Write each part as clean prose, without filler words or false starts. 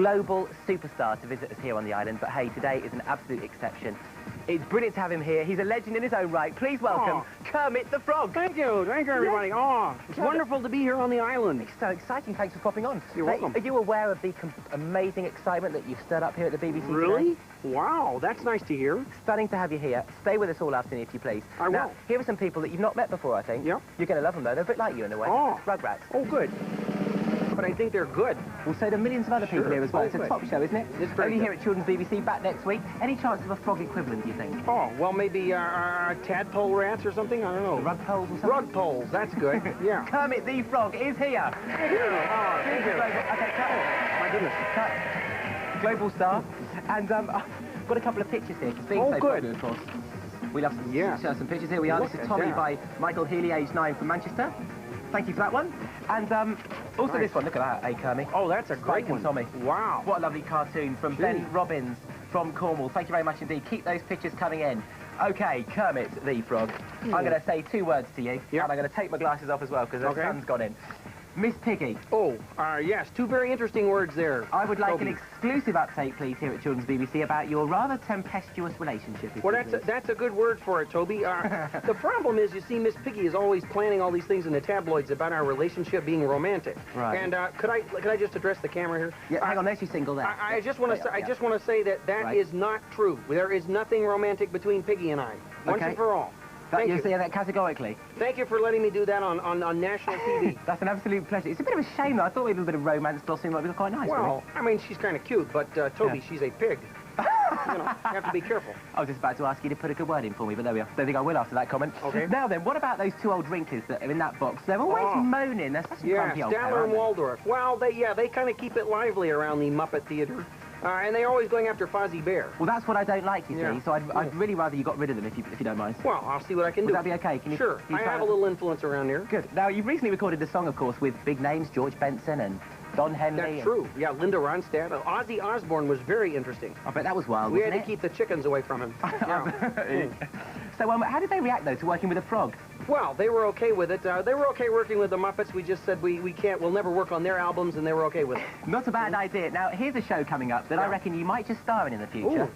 global superstar to visit us here on the island, but hey, today is an absolute exception. It's brilliant to have him here. He's a legend in his own right. Please welcome Kermit the Frog. Thank you, everybody. Oh, it's wonderful to be here on the island. It's so exciting. Thanks for popping on. You're welcome. Are you aware of the amazing excitement that you've stirred up here at the BBC Really? today? Wow, that's nice to hear. Stunning to have you here. Stay with us all afternoon, if you please. I will. Now, here are some people that you've not met before, I think. Yep. You're going to love them, though. They're a bit like you in a way. Oh. Rugrats. Oh, good. But I think they're good. Well, so do millions of other people here as well. Oh, It's a good. top show, isn't it? It's very Only good. here at Children's BBC, back next week. Any chance of a frog equivalent, do you think? Oh, well, maybe tadpole rats or something? I don't know. Rug poles or something? Rug poles, that's good. Yeah. Kermit the Frog is here. Thank you. Oh, thank you. Okay, cut. My goodness. Cut. Global star. And I've got a couple of pictures here. Being Oh, so good. popular, of course. We love to Yeah. share some pictures. Here we are. Look This is at Tommy that. by Michael Healy, age 9 from Manchester. Thank you for that one. And also Nice. this one. Look at that, hey, Kermit. Oh, that's a great Spike and one. Tommy. Wow. What a lovely cartoon from Ben Robbins from Cornwall. Thank you very much indeed. Keep those pictures coming in. Okay, Kermit the Frog. I'm going to say 2 words to you, Yep. and I'm going to take my glasses off as well because the sun's gone in. Miss Piggy. Oh, yes, 2 very interesting words there. I would like Toby. an exclusive update, please, here at Children's BBC about your rather tempestuous relationship. Well, that's a good word for it, Toby. The problem is, you see, Miss Piggy is always planning all these things in the tabloids about our relationship being romantic. Right. And could I just address the camera here? Yeah, hang on, there's your single there. I just want to say that Right. is not true. There is nothing romantic between Piggy and I. Once Okay. and for all. Thank You're you. saying that categorically? Thank you for letting me do that on national TV. That's an absolute pleasure. It's a bit of a shame, though. I thought maybe a bit of romance blossoming might be quite nice. Well, I mean, she's kind of cute, but Toby, Yeah. she's a pig. You have to be careful. I was just about to ask you to put a good word in for me, but there we are. Don't think I will after that comment. Okay. Now then, what about those 2 old drinkers that are in that box? They're always moaning. They're such a Yeah, grumpy old pair, Statler aren't and they? Waldorf. Well, they kind of keep it lively around the Muppet Theater. And they're always going after Fozzie Bear. Well, that's what I don't like, you Yeah. see. So I'd really rather you got rid of them if you don't mind. Well, I'll see what I can do. Would that be okay? Can you, Sure. can you I try have a that? little influence around here. Good. Now, you've recently recorded a song, of course, with big names, George Benson and Don Henley. That's and- true. Yeah, Linda Ronstadt. Ozzy Osbourne was very interesting. I bet that was wild, We had wasn't to it? keep the chickens away from him. Yeah. So, how did they react, though, to working with a frog? Well, they were okay with it. They were okay working with the Muppets. We just said we'll never work on their albums, and they were okay with it. Not a bad idea. Now, here's a show coming up that I Yeah. reckon you might just star in the future. Ooh.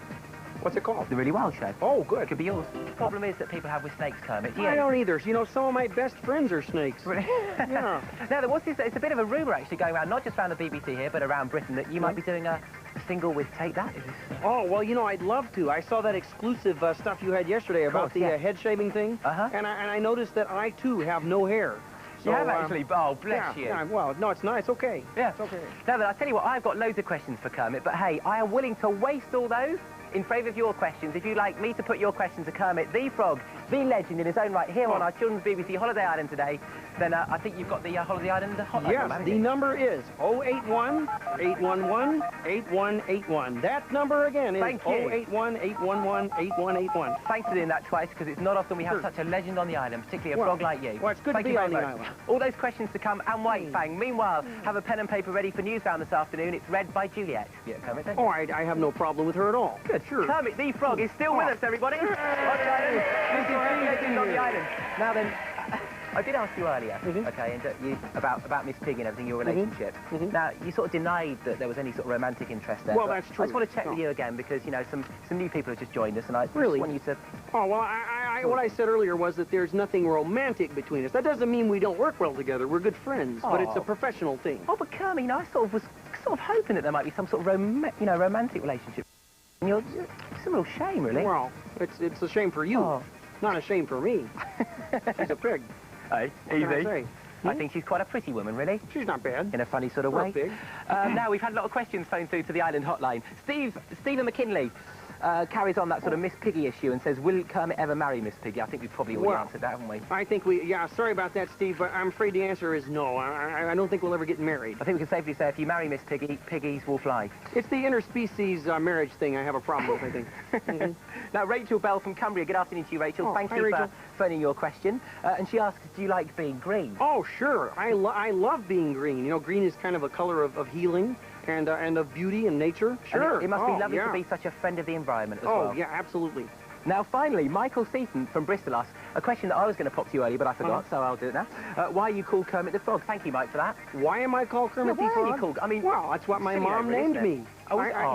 What's it called? The Really Wild Show. Oh, It good. could be yours. The problem is that people have with snakes, Kermit. Do you? I don't either. You know, some of my best friends are snakes. Really? Yeah. Now, there was this, it's a bit of a rumour, actually, going around, not just around the BBC here, but around Britain, that you might be doing a single with Take That. Is this... Oh, well, you know, I'd love to. I saw that exclusive stuff you had yesterday about course, the yeah. head shaving thing. Uh-huh. And I noticed that I, too, have no hair. You have actually? Oh, bless yeah, you. Yeah, well, no, it's not. It's okay. Yeah. It's okay. Now then, I'll tell you what, I've got loads of questions for Kermit, but hey, I am willing to waste all those in favour of your questions. If you'd like me to put your questions to Kermit the Frog, the legend in his own right, here on our Children's BBC Holiday Island today, then I think you've got the Holiday Island hotline. Yes, number, haven't the you? number is 081-811-8181. That number again is Thank you. 081-811-8181. Thanks for doing that twice, because it's not often we have such a legend on the island, particularly a Well, frog like you. well, it's good to Thank be you on very the much. island. All those questions to come, and wait, Fang. Meanwhile, have a pen and paper ready for Newsround this afternoon. It's read by Juliet. Yeah, Kermit, don't you? Oh, I have no problem with her at all. Good. Sure. Kermit the Frog is still with us, everybody. On the island. This is the legend on the island. Now then, I did ask you earlier, okay, and about Miss Piggy and everything, your relationship. Now, you sort of denied that there was any sort of romantic interest there. Well, but that's true. I just want to check with you again because, you know, some new people have just joined us, and I Really? just want you to... Oh, well, what I said earlier was that there's nothing romantic between us. That doesn't mean we don't work well together. We're good friends, but it's a professional thing. Oh, but Kermit, you know, I was sort of hoping that there might be some sort of romantic relationship. And it's a real shame, really. Well, it's a shame for you, Oh. not a shame for me. She's a pig. Hey, What can I say? I think she's quite a pretty woman, really. She's not bad. In a funny sort of For a way. pig. Now, we've had a lot of questions phoned through to the island hotline. Stephen McKinley carries on that sort of Miss Piggy issue and says, will Kermit ever marry Miss Piggy? I think we've probably already answered that, haven't we? I think yeah, sorry about that, Steve, but I'm afraid the answer is no. I don't think we'll ever get married. I think we can safely say if you marry Miss Piggy, piggies will fly. It's the interspecies marriage thing I have a problem with, I think. Now, Rachel Bell from Cumbria. Good afternoon to you, Rachel. Oh, Thank hi, you Rachel. for phoning your question. And she asks, do you like being green? Oh, sure. I love being green. You know, green is kind of a color of healing and of beauty and nature. Sure. And it must be lovely yeah. to be such a friend of the environment as Oh, well. yeah, absolutely. Now, finally, Michael Seaton from Bristol asked a question that I was going to pop to you earlier, but I forgot, so I'll do it now. Why are you called Kermit the Frog? Thank you, Mike, for that. Why am I called Kermit the Frog? Why are you called? I mean, well, that's what my mom named me.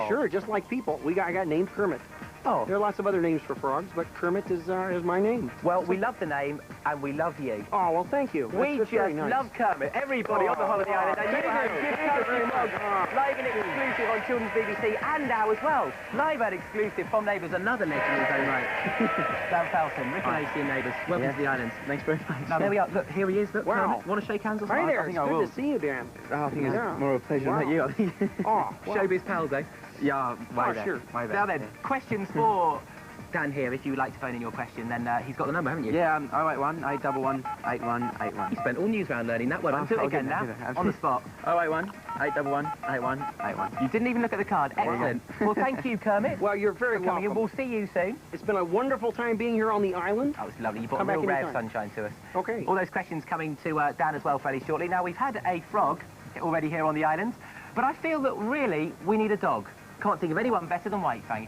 Sure, just like people. I got named Kermit. Oh. There are lots of other names for frogs, but Kermit is my name. Well, we love the name, and we love you. Oh, well, thank you. We just love Kermit. Everybody on the Holiday Island. And Thank you very much. Live and exclusive on Children's BBC, and now as well. Live and exclusive from Neighbours, another legend in his own right. Dan Felton, Rick and Lacey and Neighbours. Welcome to the island. Thanks very much. Now, there we are. Look, here he is. Look, wow. Kermit. Want to shake hands or something? Hi there. I think it's I good will. to see you, Dan. I think it's more of a pleasure to meet you. I think. Showbiz pals, eh? Yeah, way back. Sure. Way back. Now then, questions for Dan here. If you would like to phone in your question, then he's got the number, haven't you? Yeah, 081 811 8181. You spent all news round learning that one. I'll do it again now, on the spot. 081 811 8181. You didn't even look at the card. Excellent. Well, thank you, Kermit. Well, you're very for coming in. welcome. We'll see you soon. It's been a wonderful time being here on the island. Oh, it's lovely. You brought Come a real back ray of anytime. sunshine to us. Okay. All those questions coming to Dan as well fairly shortly. Now, we've had a frog already here on the island, but I feel that really we need a dog. Can't think of anyone better than White Fang.